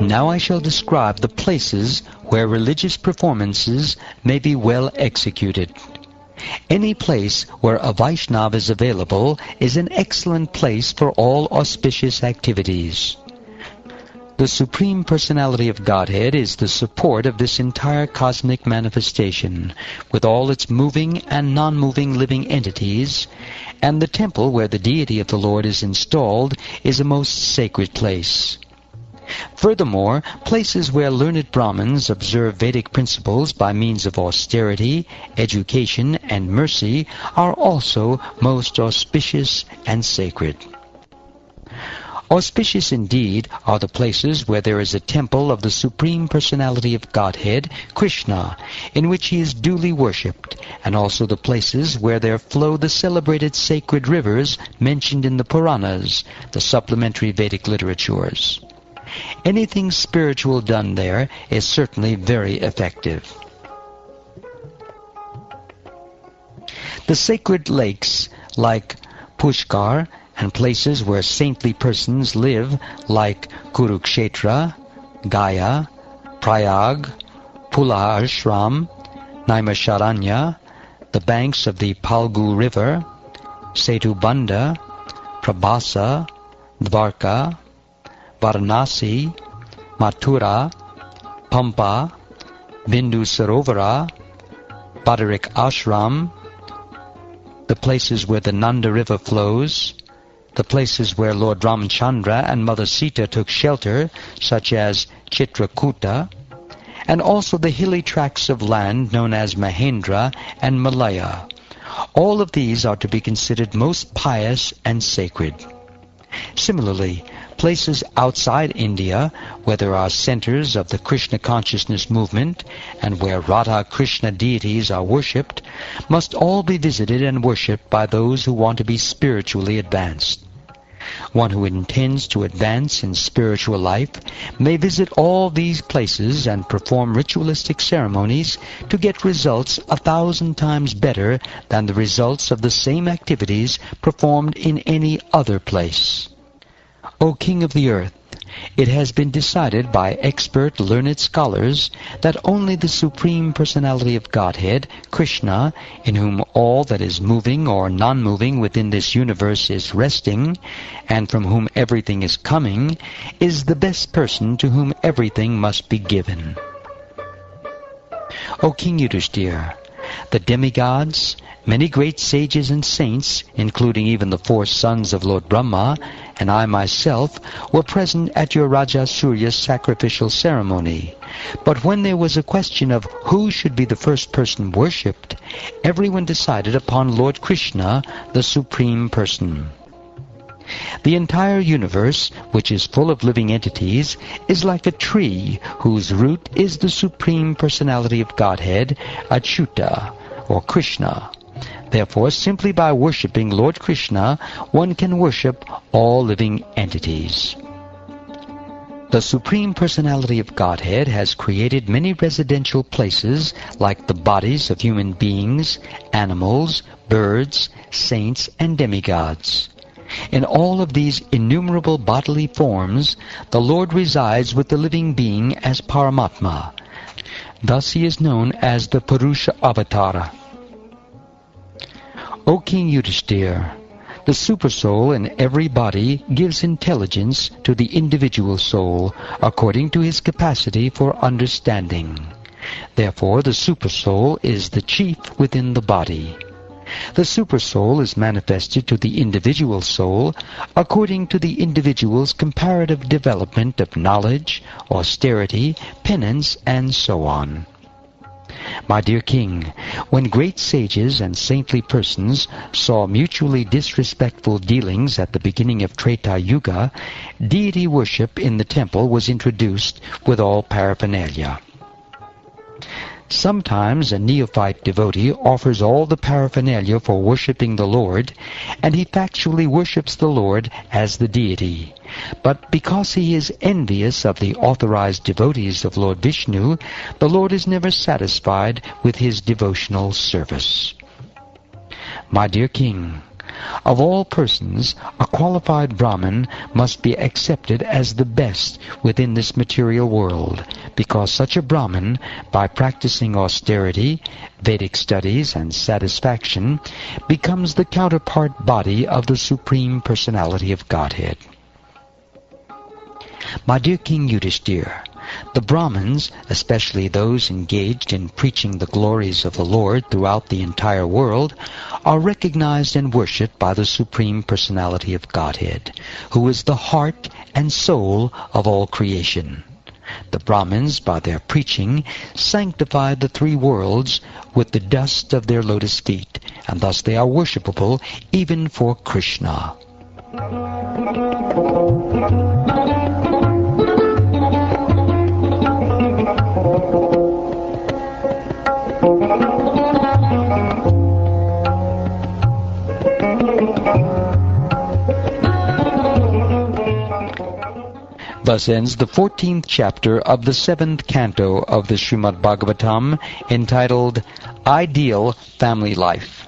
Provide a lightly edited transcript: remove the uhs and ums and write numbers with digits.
Now I shall describe the places where religious performances may be well executed. Any place where a Vaishnava is available is an excellent place for all auspicious activities. The Supreme Personality of Godhead is the support of this entire cosmic manifestation, with all its moving and non-moving living entities, and the temple where the deity of the Lord is installed is a most sacred place. Furthermore, places where learned Brahmins observe Vedic principles by means of austerity, education, and mercy are also most auspicious and sacred. Auspicious indeed are the places where there is a temple of the Supreme Personality of Godhead, Krishna, in which he is duly worshipped, and also the places where there flow the celebrated sacred rivers mentioned in the Puranas, the supplementary Vedic literatures. Anything spiritual done there is certainly very effective. The sacred lakes like Pushkar and places where saintly persons live like Kurukshetra, Gaya, Prayag, Pula Ashram, Naimisharanya, the banks of the Palgu River, Setubanda, Prabhasa, Dvarka, Varanasi, Mathura, Pampa, Bindu Sarovara, Badarik Ashram, the places where the Nanda River flows, the places where Lord Ramchandra and Mother Sita took shelter, such as Chitrakuta, and also the hilly tracts of land known as Mahendra and Malaya. All of these are to be considered most pious and sacred. Similarly, places outside India, where there are centers of the Krishna consciousness movement and where Radha Krishna deities are worshipped, must all be visited and worshipped by those who want to be spiritually advanced. One who intends to advance in spiritual life may visit all these places and perform ritualistic ceremonies to get results 1,000 times better than the results of the same activities performed in any other place. O King of the earth, it has been decided by expert learned scholars that only the Supreme Personality of Godhead, Krishna, in whom all that is moving or non-moving within this universe is resting, and from whom everything is coming, is the best person to whom everything must be given. O King Yudhishthira, the demigods, many great sages and saints, including even the 4 sons of Lord Brahma, and I myself, were present at your Raja Surya's sacrificial ceremony. But when there was a question of who should be the first person worshipped, everyone decided upon Lord Krishna, the Supreme Person. The entire universe, which is full of living entities, is like a tree whose root is the Supreme Personality of Godhead, Achyuta, or Krishna. Therefore, simply by worshipping Lord Krishna, one can worship all living entities. The Supreme Personality of Godhead has created many residential places like the bodies of human beings, animals, birds, saints, and demigods. In all of these innumerable bodily forms, the Lord resides with the living being as Paramatma. Thus he is known as the Purusha Avatara. O King Yudhishthira, the Supersoul in every body gives intelligence to the individual soul according to his capacity for understanding. Therefore the Supersoul is the chief within the body. The Supersoul is manifested to the individual soul according to the individual's comparative development of knowledge, austerity, penance, and so on. My dear King, when great sages and saintly persons saw mutually disrespectful dealings at the beginning of Treta Yuga, deity worship in the temple was introduced with all paraphernalia. Sometimes a neophyte devotee offers all the paraphernalia for worshipping the Lord, and he factually worships the Lord as the deity. But because he is envious of the authorized devotees of Lord Vishnu, the Lord is never satisfied with his devotional service. My dear king, of all persons, a qualified Brahmin must be accepted as the best within this material world, because such a Brahmin, by practicing austerity, Vedic studies, and satisfaction, becomes the counterpart body of the Supreme Personality of Godhead. My dear King Yudhishthira, the Brahmins, especially those engaged in preaching the glories of the Lord throughout the entire world, are recognized and worshipped by the Supreme Personality of Godhead, who is the heart and soul of all creation. The Brahmins, by their preaching, sanctify the three worlds with the dust of their lotus feet, and thus they are worshipable even for Krishna. Thus ends the 14th chapter of the 7th canto of the Shrimad Bhagavatam, entitled Ideal Family Life.